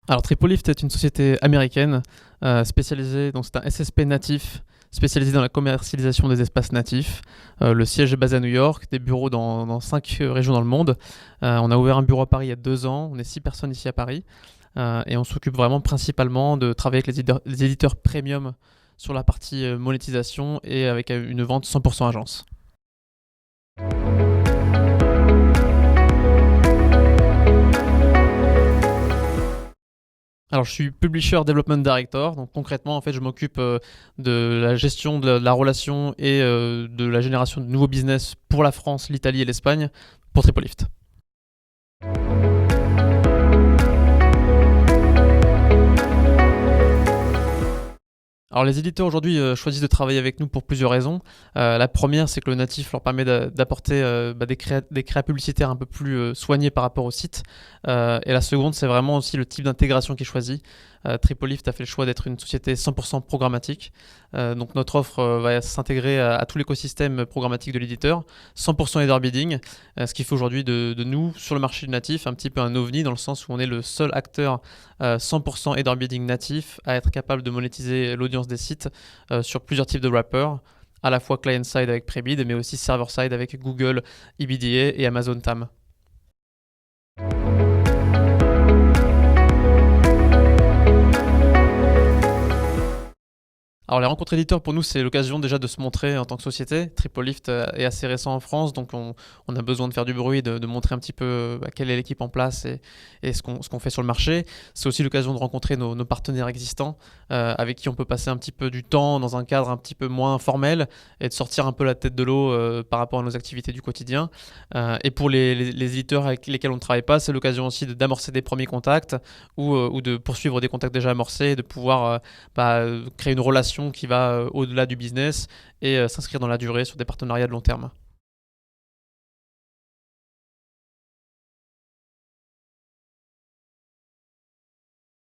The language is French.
Alors Tripolift est une société américaine spécialisée, donc c'est un SSP natif spécialisé dans la commercialisation des espaces natifs. Le siège est basé à New York, des bureaux dans 5 régions dans le monde. On a ouvert un bureau à Paris il y a 2 ans, on est 6 personnes ici à Paris. Et on s'occupe vraiment principalement de travailler avec les éditeurs premium sur la partie monétisation et avec une vente 100% agence. Alors, je suis Publisher Development Director, donc concrètement, en fait, je m'occupe de la gestion de la relation et de la génération de nouveaux business pour la France, l'Italie et l'Espagne pour Tripolift. Alors les éditeurs aujourd'hui choisissent de travailler avec nous pour plusieurs raisons. La première, c'est que le natif leur permet d'apporter des créas publicitaires un peu plus soignés par rapport au site. Et la seconde, c'est vraiment aussi le type d'intégration qui est choisi. Tripolift a fait le choix d'être une société 100% programmatique. Donc notre offre va s'intégrer à tout l'écosystème programmatique de l'éditeur, 100% header bidding, ce qui fait aujourd'hui de nous, sur le marché du natif, un petit peu un ovni dans le sens où on est le seul acteur 100% header bidding natif à être capable de monétiser l'audience des sites sur plusieurs types de wrappers, à la fois client-side avec Prebid, mais aussi server-side avec Google, EBDA et Amazon TAM. Alors les rencontres éditeurs pour nous c'est l'occasion déjà de se montrer en tant que société. Tripolift est assez récent en France donc on a besoin de faire du bruit, de montrer un petit peu quelle est l'équipe en place et ce qu'on fait sur le marché. C'est aussi l'occasion de rencontrer nos partenaires existants avec qui on peut passer un petit peu du temps dans un cadre un petit peu moins formel et de sortir un peu la tête de l'eau par rapport à nos activités du quotidien. Et pour les éditeurs avec lesquels on ne travaille pas, c'est l'occasion aussi d'amorcer des premiers contacts ou de poursuivre des contacts déjà amorcés et de pouvoir créer une relation qui va au-delà du business et s'inscrire dans la durée sur des partenariats de long terme.